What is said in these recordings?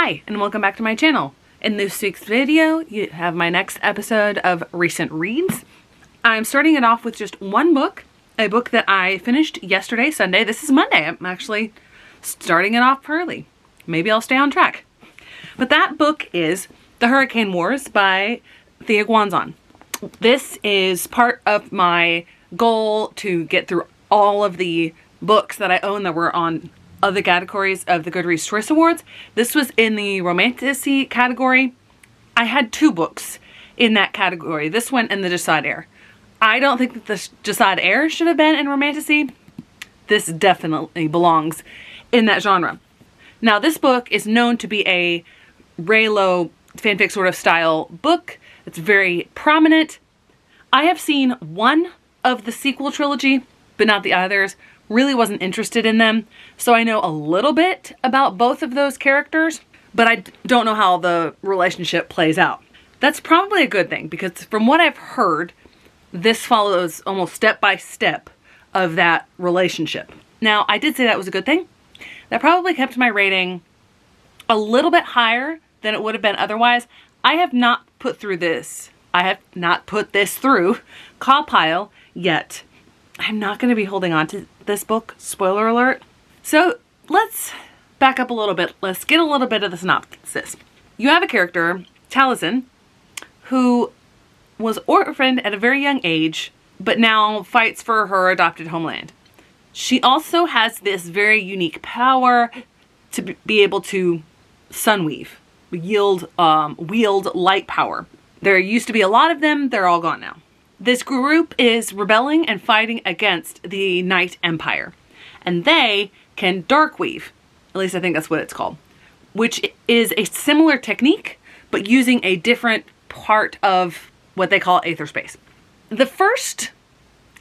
Hi, and welcome back to my channel. In this week's video, you have my next episode of Recent Reads. I'm starting it off with just one book, a book that I finished yesterday, Sunday. This is Monday. I'm actually starting it off early. Maybe I'll stay on track. But that book is The Hurricane Wars by Thea Guanzon. This is part of my goal to get through all of the books that I own that were on other categories of the Goodreads Choice Awards. This was in the romantasy category. I had two books in that category. This one and the Decide Heir. I don't think that the Decide Heir should have been in romantasy. This definitely belongs in that genre. Now, this book is known to be a Raylo fanfic sort of style book. It's very prominent. I have seen one of the sequel trilogy, but not the others. Really wasn't interested in them. So I know a little bit about both of those characters, but I don't know how the relationship plays out. That's probably a good thing because from what I've heard, this follows almost step by step of that relationship. Now, I did say that was a good thing. That probably kept my rating a little bit higher than it would have been otherwise. I have not put through this. I have not put this through Compile yet. I'm not going to be holding on to this book, spoiler alert. So let's back up a little bit. Let's get a little bit of the synopsis. You have a character, Taliesin, who was orphaned at a very young age, but now fights for her adopted homeland. She also has this very unique power to be able to sunweave, wield light power. There used to be a lot of them, they're all gone now. This group is rebelling and fighting against the Night Empire. And they can dark weave. At least I think that's what it's called. Which is a similar technique, but using a different part of what they call aether space. The first,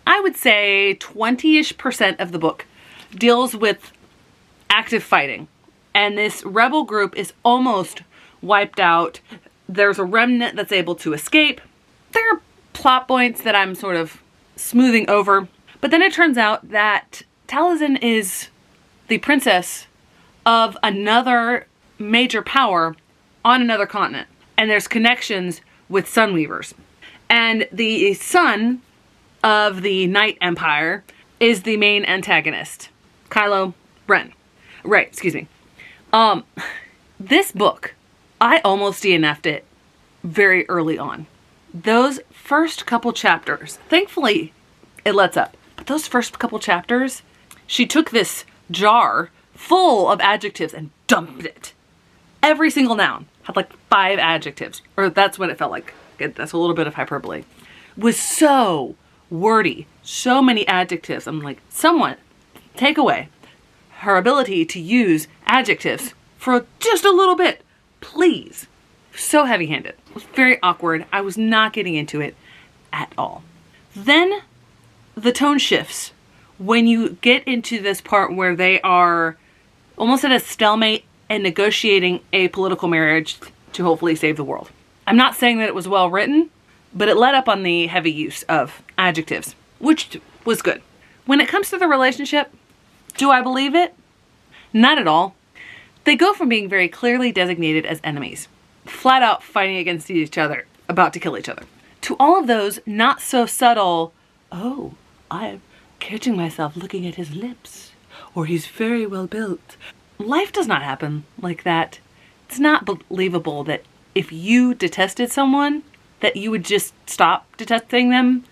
I would say 20-ish% of the book deals with active fighting. And this rebel group is almost wiped out. There's a remnant that's able to escape. There are plot points that I'm sort of smoothing over. But then it turns out that Taliesin is the princess of another major power on another continent. And there's connections with Sunweavers. And the son of the Night Empire is the main antagonist, Kylo Ren. Right, excuse me. This book, I almost DNF'd it very early on. Those first couple chapters, thankfully it lets up, but those first couple chapters, she took this jar full of adjectives and dumped it. Every single noun had like 5 adjectives, or that's what it felt like. That's a little bit of hyperbole. It was so wordy, so many adjectives. I'm like, someone take away her ability to use adjectives for just a little bit, please. So heavy-handed. It was very awkward. I was not getting into it at all. Then the tone shifts when you get into this part where they are almost at a stalemate and negotiating a political marriage to hopefully save the world. I'm not saying that it was well written, but it let up on the heavy use of adjectives, which was good. When it comes to the relationship, do I believe it? Not at all. They go from being very clearly designated as enemies, flat out fighting against each other, about to kill each other, to all of those not so subtle, oh, I'm catching myself looking at his lips, or he's very well built. Life does not happen like that. It's not believable that if you detested someone, that you would just stop detesting them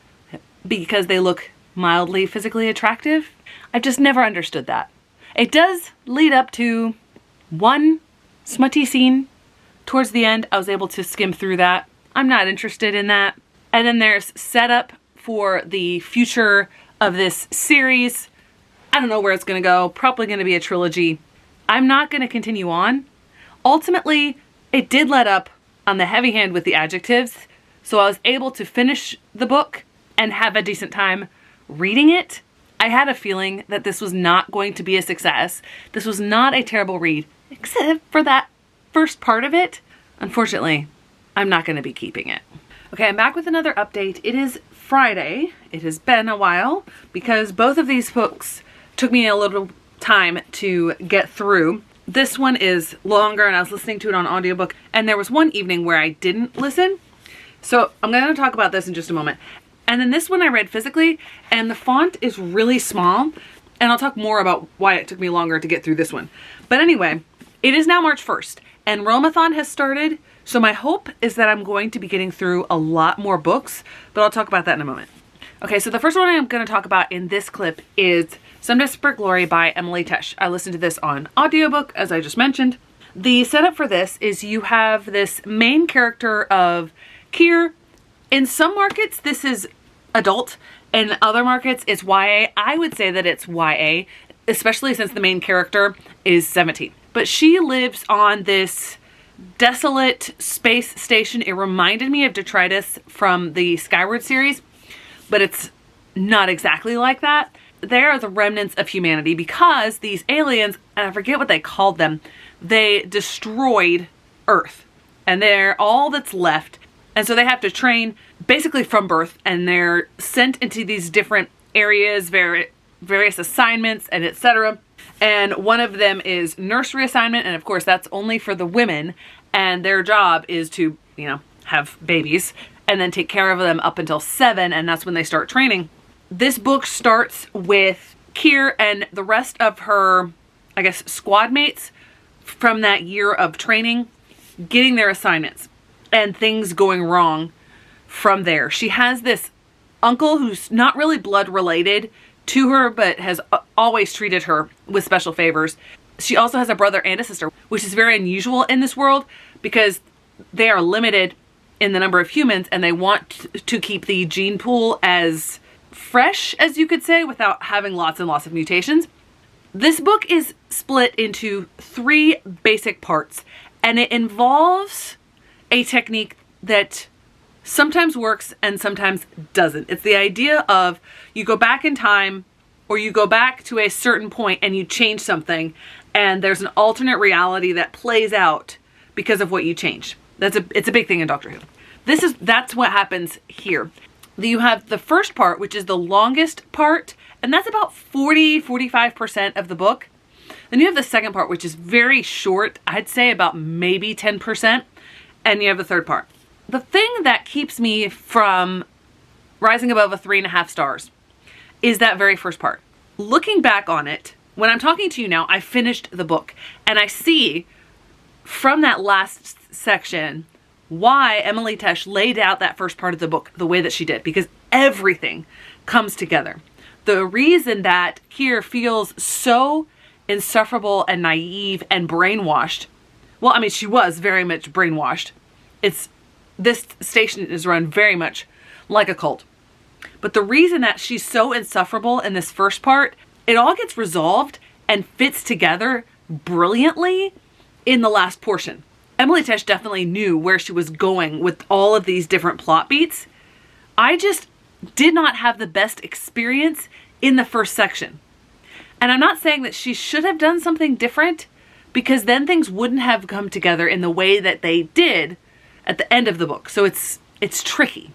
because they look mildly physically attractive. I've just never understood that. It does lead up to one smutty scene. Towards the end, I was able to skim through that. I'm not interested in that. And then there's setup for the future of this series. I don't know where it's going to go. Probably going to be a trilogy. I'm not going to continue on. Ultimately, it did let up on the heavy hand with the adjectives. So I was able to finish the book and have a decent time reading it. I had a feeling that this was not going to be a success. This was not a terrible read, except for that first part of it. Unfortunately, I'm not going to be keeping it. Okay, I'm back with another update. It is Friday. It has been a while because both of these books took me a little time to get through. This one is longer and I was listening to it on audiobook, and there was one evening where I didn't listen. So I'm going to talk about this in just a moment. And then this one I read physically, and the font is really small, and I'll talk more about why it took me longer to get through this one. But anyway, it is now March 1st, and Romathon has started, so my hope is that I'm going to be getting through a lot more books, but I'll talk about that in a moment. Okay, so the first one I'm going to talk about in this clip is Some Desperate Glory by Emily Tesh. I listened to this on audiobook, as I just mentioned. The setup for this is you have this main character of Kier. In some markets, this is adult. In other markets, it's YA. I would say that it's YA, especially since the main character is 17. But she lives on this desolate space station. It reminded me of Detritus from the Skyward series, but it's not exactly like that. They are the remnants of humanity because these aliens, and I forget what they called them, they destroyed Earth, and they're all that's left. And so they have to train basically from birth, and they're sent into these different areas, various assignments, and etc. And one of them is nursery assignment, and of course that's only for the women, and their job is to, have babies and then take care of them up until 7, and that's when they start training. This book starts with Kier and the rest of her, I guess, squad mates from that year of training getting their assignments and things going wrong from there. She has this uncle who's not really blood related to her, but has always treated her with special favors. She also has a brother and a sister, which is very unusual in this world because they are limited in the number of humans, and they want to keep the gene pool as fresh as you could say without having lots and lots of mutations. This book is split into 3 basic parts, and it involves a technique that sometimes works and sometimes doesn't. It's the idea of you go back in time, or you go back to a certain point and you change something, and there's an alternate reality that plays out because of what you changed. It's a big thing in Doctor Who. That's what happens here. You have the first part, which is the longest part, and that's about 45% of the book. Then you have the second part, which is very short. I'd say about maybe 10%. And you have the third part. The thing that keeps me from rising above a 3.5 stars is that very first part. Looking back on it, when I'm talking to you now, I finished the book, and I see from that last section why Emily Tesh laid out that first part of the book the way that she did, because everything comes together. The reason that Kier feels so insufferable and naive and brainwashed, well, I mean, she was very much brainwashed. This station is run very much like a cult. But the reason that she's so insufferable in this first part, it all gets resolved and fits together brilliantly in the last portion. Emily Tesh definitely knew where she was going with all of these different plot beats. I just did not have the best experience in the first section. And I'm not saying that she should have done something different, because then things wouldn't have come together in the way that they did at the end of the book. So it's tricky.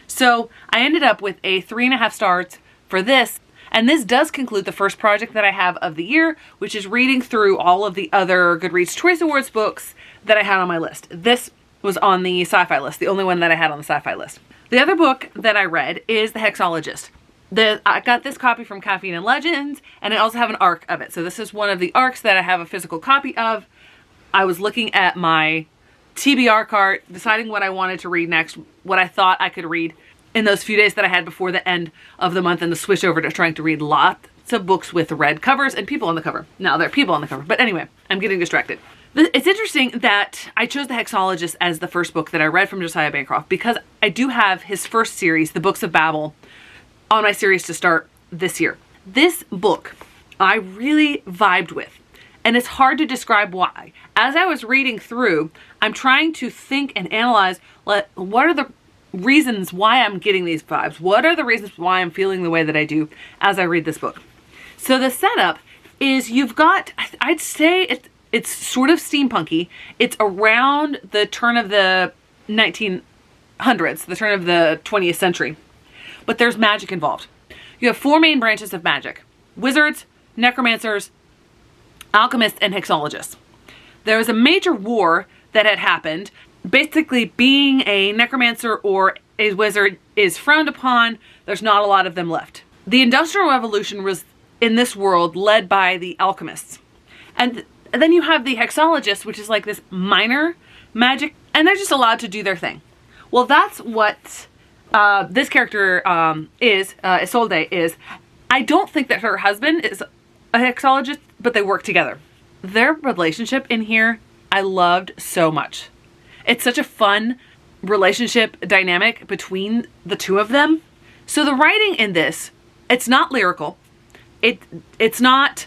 So I ended up with a 3.5 stars for this. And this does conclude the first project that I have of the year, which is reading through all of the other Goodreads Choice Awards books that I had on my list. This was on the sci-fi list, the only one that I had on the sci-fi list. The other book that I read is The Hexologist. I got this copy from Caffeine and Legends, and I also have an ARC of it. So this is one of the ARCs that I have a physical copy of. I was looking at my TBR cart, deciding what I wanted to read next, what I thought I could read in those few days that I had before the end of the month, and the switch over to trying to read lots of books with red covers and people on the cover. Now, there are people on the cover, but anyway, I'm getting distracted. It's interesting that I chose The Hexologist as the first book that I read from Josiah Bancroft, because I do have his first series, The Books of Babel, on my series to start this year. This book I really vibed with, and it's hard to describe why. As I was reading through, I'm trying to think and analyze, what are the reasons why I'm getting these vibes? What are the reasons why I'm feeling the way that I do as I read this book? So the setup is you've got, I'd say it's sort of steampunky. It's around the turn of the 1900s, the turn of the 20th century. But there's magic involved. You have 4 main branches of magic: wizards, necromancers, alchemists and hexologists. There was a major war that had happened. Basically, being a necromancer or a wizard is frowned upon. There's not a lot of them left. The Industrial Revolution was in this world led by the alchemists. And then you have the hexologists, which is like this minor magic, and they're just allowed to do their thing. Well, that's what this character Isolde is. I don't think that her husband is a hexologist, but they work together. Their relationship in here, I loved so much. It's such a fun relationship dynamic between the two of them. So the writing in this, it's not lyrical. It's not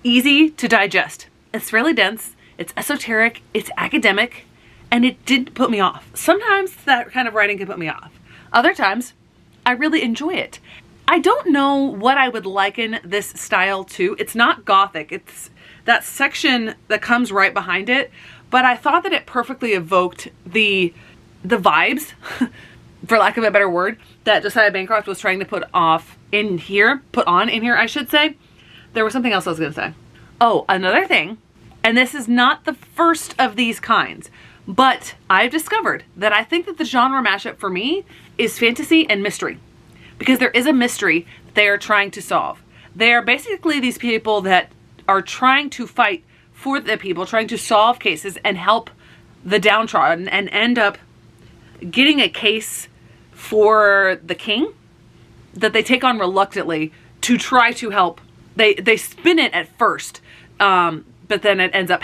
easy to digest. It's really dense. It's esoteric. It's academic. And it did put me off. Sometimes that kind of writing can put me off. Other times, I really enjoy it. I don't know what I would liken this style to. It's not gothic. It's that section that comes right behind it. But I thought that it perfectly evoked the vibes, for lack of a better word, that Josiah Bancroft was trying to put on in here, I should say. There was something else I was going to say. Oh, another thing, and this is not the first of these kinds, but I've discovered that I think that the genre mashup for me is fantasy and mystery, because there is a mystery they are trying to solve. They are basically these people that are trying to fight for the people, trying to solve cases and help the downtrodden, and end up getting a case for the king that they take on reluctantly to try to help. They spin it at first, but then it ends up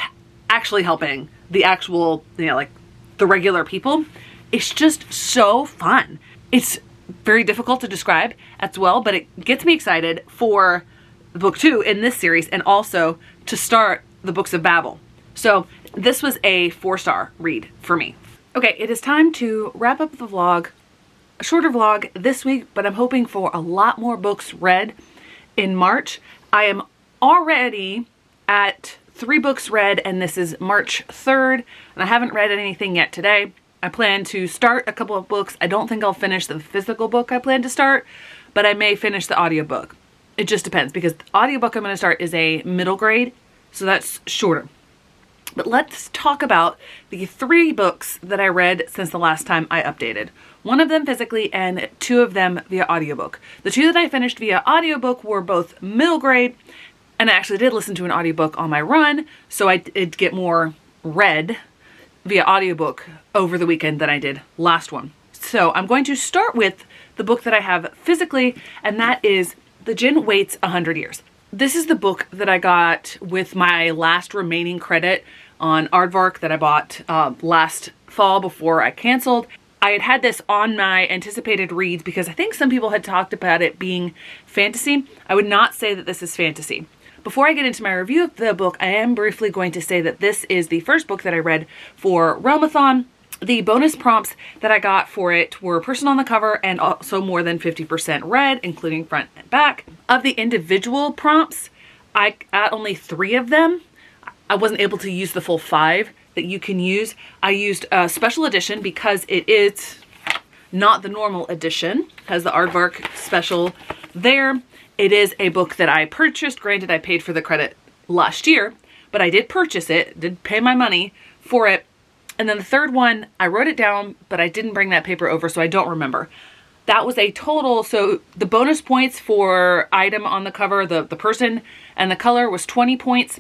actually helping the actual, like the regular people. It's just so fun. It's very difficult to describe as well, but it gets me excited for book 2 in this series, and also to start the Books of Babel. So this was a 4-star read for me. Okay, it is time to wrap up the vlog. A shorter vlog this week, but I'm hoping for a lot more books read in March. I am already at 3 books read, and this is March 3rd, and I haven't read anything yet today. I plan to start a couple of books. I don't think I'll finish the physical book I plan to start, but I may finish the audiobook. It just depends, because the audiobook I'm going to start is a middle grade, so that's shorter. But let's talk about the 3 books that I read since the last time I updated. 1 of them physically and 2 of them via audiobook. The 2 that I finished via audiobook were both middle grade, and I actually did listen to an audiobook on my run, so I did get more read via audiobook over the weekend than I did last one. So I'm going to start with the book that I have physically, and that is The Djinn Waits 100 Years. This is the book that I got with my last remaining credit on Aardvark that I bought last fall before I canceled. I had this on my anticipated reads because I think some people had talked about it being fantasy. I would not say that this is fantasy. Before I get into my review of the book, I am briefly going to say that this is the first book that I read for Realmathon. The bonus prompts that I got for it were person on the cover and also more than 50% read, including front and back. Of the individual prompts, I got only 3 of them. I wasn't able to use the full 5 that you can use. I used a special edition because it is not the normal edition. It has the Aardvark special there. It is a book that I purchased. Granted, I paid for the credit last year, but I did purchase it, did pay my money for it. And then the 3rd one, I wrote it down, but I didn't bring that paper over, so I don't remember. That was a total, so the bonus points for item on the cover, the person and the color was 20 points.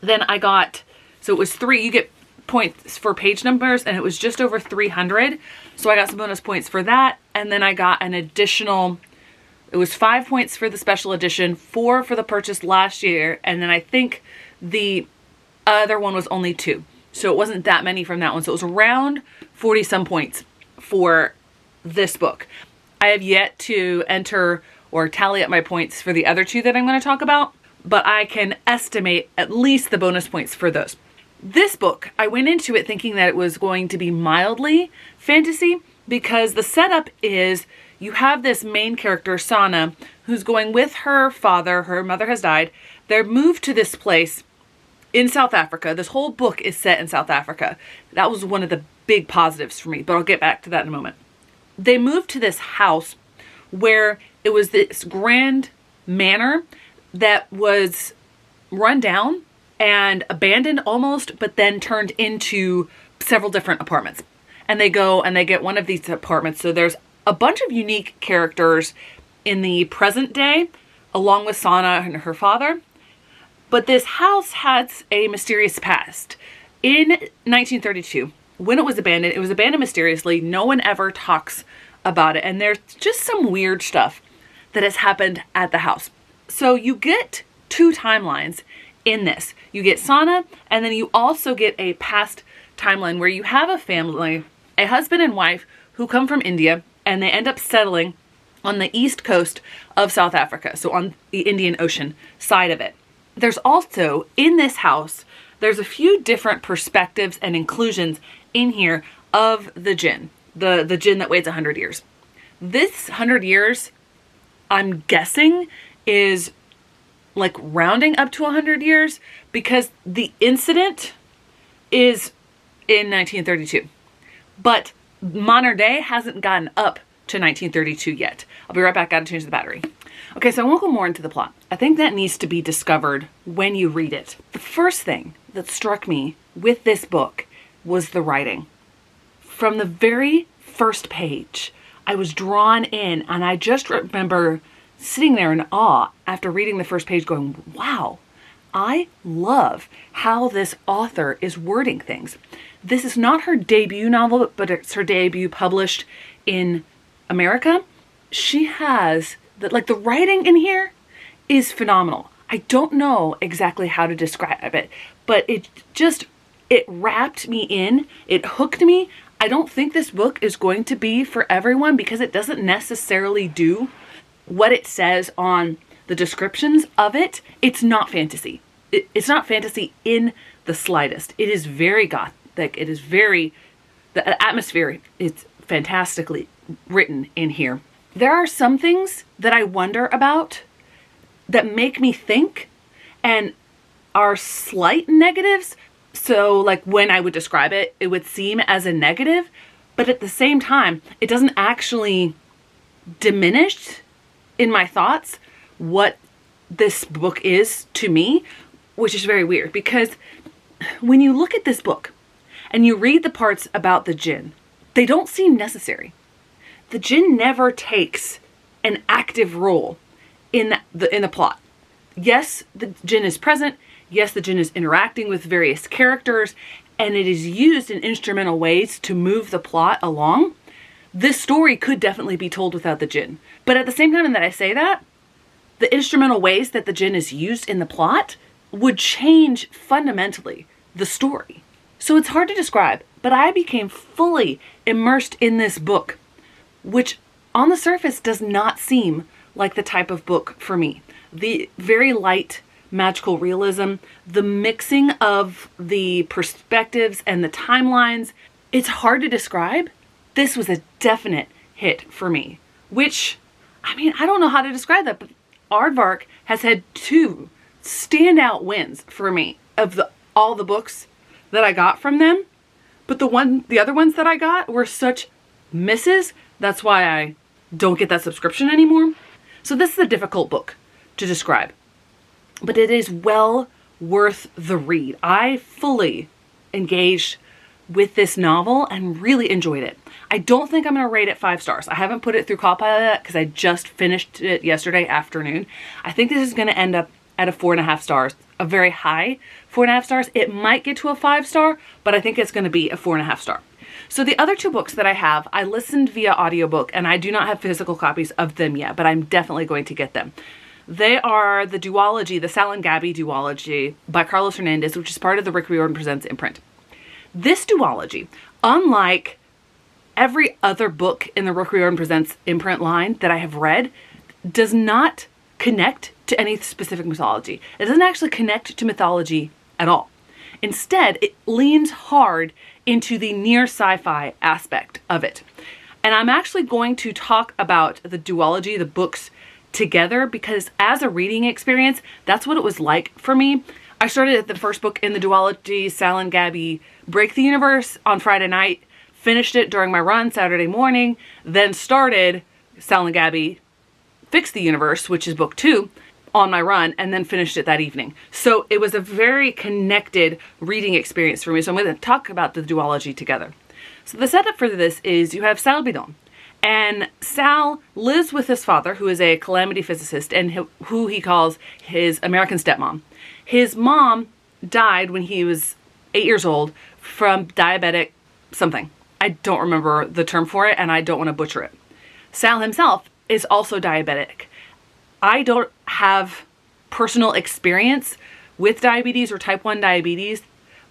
Then I got, so it was 3, you get points for page numbers, and it was just over 300. So I got some bonus points for that. And then I got an additional, it was 5 points for the special edition, 4 for the purchase last year. And then I think the other one was only 2. So it wasn't that many from that one. So it was around 40 some points for this book. I have yet to enter or tally up my points for the other 2 that I'm going to talk about, but I can estimate at least the bonus points for those. This book, I went into it thinking that it was going to be mildly fantasy, because the setup is you have this main character, Sana, who's going with her father. Her mother has died. They're moved to this place in South Africa. This whole book is set in South Africa. That was one of the big positives for me, but I'll get back to that in a moment. They moved to this house where it was this grand manor that was run down and abandoned almost, but then turned into several different apartments. And they go and they get one of these apartments. So there's a bunch of unique characters in the present day, along with Sana and her father. But this house has a mysterious past. In 1932, when it was abandoned mysteriously. No one ever talks about it. And there's just some weird stuff that has happened at the house. So you get two timelines in this. You get Sana, and then you also get a past timeline where you have a family, a husband and wife who come from India, and they end up settling on the east coast of South Africa, so on the Indian Ocean side of it. There's also, in this house, there's a few different perspectives and inclusions in here of the jinn, the jinn that waits 100 years. This 100 years, I'm guessing, is like rounding up to 100 years because the incident is in 1932. But modern day hasn't gotten up to 1932 yet. I'll be right back. Gotta change the battery. Okay, so I won't go more into the plot. I think that needs to be discovered when you read it. The first thing that struck me with this book was the writing. From the very first page, I was drawn in, and I just remember sitting there in awe after reading the first page going, wow, I love how this author is wording things. This is not her debut novel, but it's her debut published in America. She has, the writing in here is phenomenal. I don't know exactly how to describe it, but it wrapped me in, it hooked me. I don't think this book is going to be for everyone because it doesn't necessarily do what it says on the descriptions of it. It's not fantasy. It's not fantasy in the slightest. It is very gothic. It is the atmosphere is fantastically written in here. There are some things that I wonder about that make me think and are slight negatives. So like when I would describe it, it would seem as a negative, but at the same time, it doesn't actually diminish in my thoughts what this book is to me, which is very weird because when you look at this book and you read the parts about the jinn, they don't seem necessary. The jinn never takes an active role in the plot. Yes, the jinn is present. Yes, the jinn is interacting with various characters, and it is used in instrumental ways to move the plot along. This story could definitely be told without the jinn. But at the same time that I say that, the instrumental ways that the jinn is used in the plot would change fundamentally the story. So it's hard to describe, but I became fully immersed in this book, which on the surface does not seem like the type of book for me. The very light magical realism, the mixing of the perspectives and the timelines, it's hard to describe. This was a definite hit for me, which, I don't know how to describe that, but Aardvark has had two standout wins for me of all the books that I got from them. But the other ones that I got were such misses. That's why I don't get that subscription anymore. So this is a difficult book to describe, but it is well worth the read. I fully engaged with this novel and really enjoyed it. I don't think I'm going to rate it 5 stars. I haven't put it through Copilot yet because I just finished it yesterday afternoon. I think this is going to end up at a 4.5 stars, a very high 4.5 stars. It might get to a 5 star, but I think it's going to be a 4.5 star. So the other 2 books that I have, I listened via audiobook, and I do not have physical copies of them yet, but I'm definitely going to get them. They are the duology, the Sal and Gabby duology by Carlos Hernandez, which is part of the Rick Riordan Presents imprint. This duology, unlike every other book in the Rick Riordan Presents imprint line that I have read, does not connect to any specific mythology. It doesn't actually connect to mythology at all. Instead, it leans hard into the near sci-fi aspect of it. And I'm actually going to talk about the duology, the books together, because as a reading experience, that's what it was like for me. I started at the first book in the duology, Sal and Gabby Break the Universe, on Friday night, finished it during my run Saturday morning, then started Sal and Gabby Fix the Universe, which is book 2, on my run and then finished it that evening. So it was a very connected reading experience for me. So I'm going to talk about the duology together. So the setup for this is you have Sal Bidon. And Sal lives with his father, who is a calamity physicist, and who he calls his American stepmom. His mom died when he was 8 years old from diabetic something. I don't remember the term for it, and I don't want to butcher it. Sal himself is also diabetic. I don't have personal experience with diabetes or type 1 diabetes,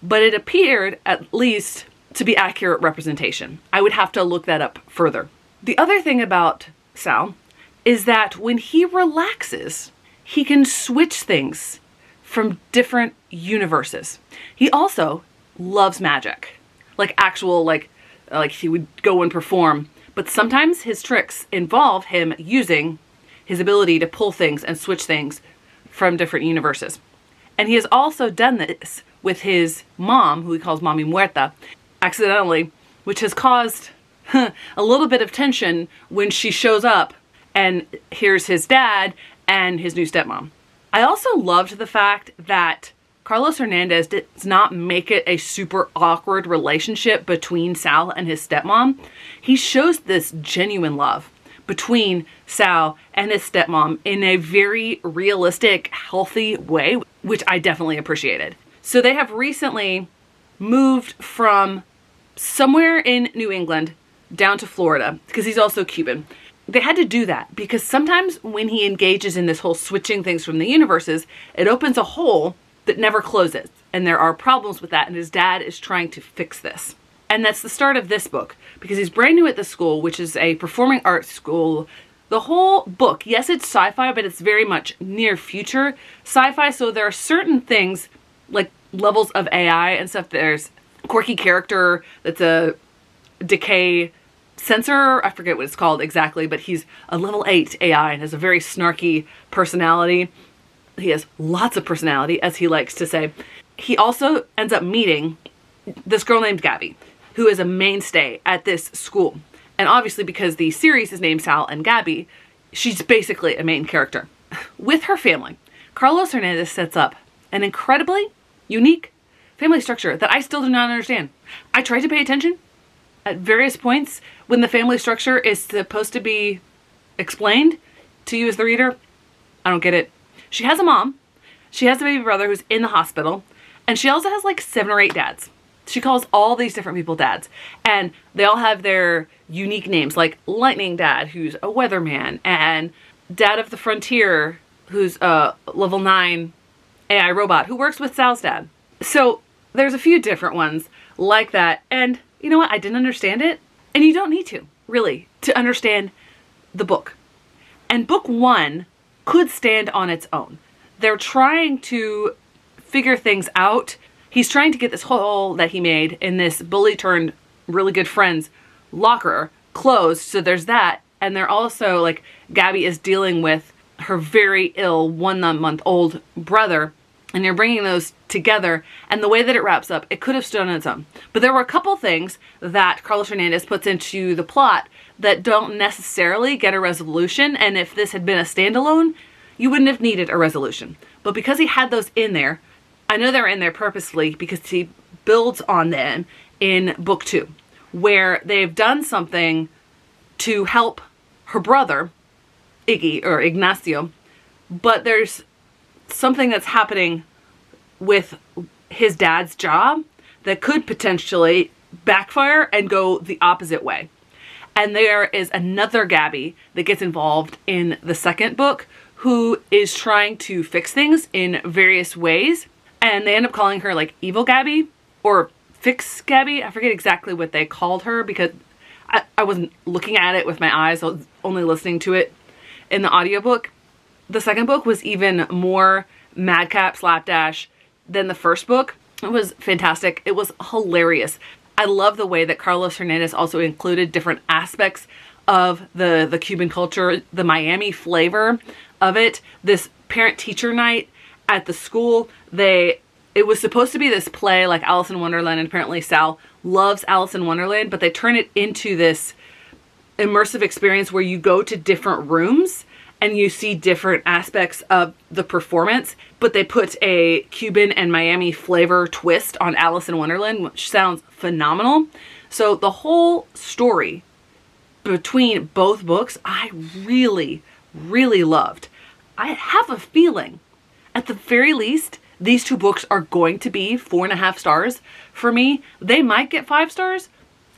but it appeared at least to be accurate representation. I would have to look that up further. The other thing about Sal is that when he relaxes, he can switch things from different universes. He also loves magic, like actual, like he would go and perform, but sometimes his tricks involve him using his ability to pull things and switch things from different universes. And he has also done this with his mom, who he calls Mommy Muerta, accidentally, which has caused a little bit of tension when she shows up and here's his dad and his new stepmom. I also loved the fact that Carlos Hernandez does not make it a super awkward relationship between Sal and his stepmom. He shows this genuine love between Sal and his stepmom in a very realistic, healthy way, which I definitely appreciated. So they have recently moved from somewhere in New England down to Florida, because he's also Cuban. They had to do that because sometimes when he engages in this whole switching things from the universes, it opens a hole that never closes. And there are problems with that, and his dad is trying to fix this. And that's the start of this book, because he's brand new at the school, which is a performing arts school. The whole book, yes, it's sci-fi, but it's very much near future sci-fi. So there are certain things like levels of AI and stuff. There's a quirky character that's a decay sensor. I forget what it's called exactly, but he's a level 8 AI and has a very snarky personality. He has lots of personality, as he likes to say. He also ends up meeting this girl named Gabby, who is a mainstay at this school. And obviously, because the series is named Sal and Gabby, she's basically a main character. With her family, Carlos Hernandez sets up an incredibly unique family structure that I still do not understand. I tried to pay attention at various points when the family structure is supposed to be explained to you as the reader. I don't get it. She has a mom, she has a baby brother who's in the hospital, and she also has like 7 or 8 dads. She calls all these different people dads, and they all have their unique names, like Lightning Dad, who's a weatherman, and Dad of the Frontier, who's a level 9 AI robot who works with Sal's dad. So there's a few different ones like that, and you know what? I didn't understand it, and you don't need to, really, to understand the book. And book 1 could stand on its own. They're trying to figure things out. He's trying to get this hole that he made in this bully turned really good friend's locker closed. So there's that. And they're also like, Gabby is dealing with her very ill 1-month-old brother. And you're bringing those together. And the way that it wraps up, it could have stood on its own. But there were a couple things that Carlos Hernandez puts into the plot that don't necessarily get a resolution. And if this had been a standalone, you wouldn't have needed a resolution. But because he had those in there, I know they're in there purposely because he builds on them in book 2, where they've done something to help her brother, Iggy, or Ignacio, but there's something that's happening with his dad's job that could potentially backfire and go the opposite way. And there is another Gabby that gets involved in the second book who is trying to fix things in various ways. And they end up calling her like Evil Gabby or Fix Gabby. I forget exactly what they called her because I wasn't looking at it with my eyes. I was only listening to it in the audiobook. The second book was even more madcap slapdash than the first book. It was fantastic. It was hilarious. I love the way that Carlos Hernandez also included different aspects of the Cuban culture, the Miami flavor of it. This parent-teacher night at the school, it was supposed to be this play like Alice in Wonderland, and apparently Sal loves Alice in Wonderland, but they turn it into this immersive experience where you go to different rooms and you see different aspects of the performance, but they put a Cuban and Miami flavor twist on Alice in Wonderland, which sounds phenomenal. So the whole story between both books, I really, really loved. I have a feeling, at the very least, these two books are going to be 4.5 stars for me. They might get 5 stars.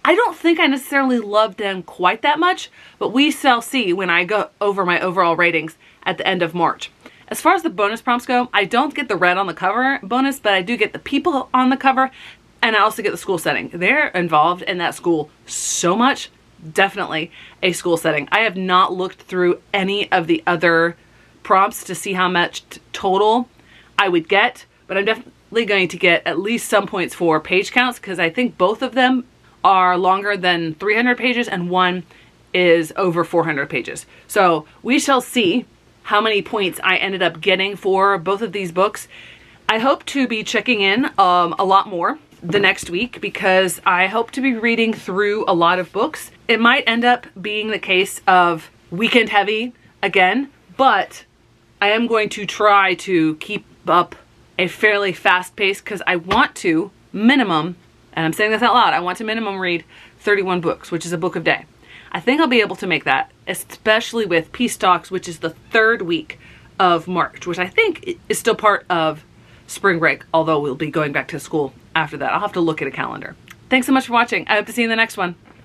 I don't think I necessarily loved them quite that much, but we shall see when I go over my overall ratings at the end of March. As far as the bonus prompts go, I don't get the red on the cover bonus, but I do get the people on the cover, and I also get the school setting. They're involved in that school so much. Definitely a school setting. I have not looked through any of the other prompts to see how much total I would get, but I'm definitely going to get at least some points for page counts, because I think both of them are longer than 300 pages and one is over 400 pages. So we shall see how many points I ended up getting for both of these books. I hope to be checking in a lot more the next week, because I hope to be reading through a lot of books. It might end up being the case of weekend heavy again, but I am going to try to keep up a fairly fast pace, because I want to minimum, and I'm saying this out loud, I want to minimum read 31 books, which is a book a day. I think I'll be able to make that, especially with Peace Talks, which is the 3rd week of March, which I think is still part of spring break, although we'll be going back to school after that. I'll have to look at a calendar. Thanks so much for watching. I hope to see you in the next one.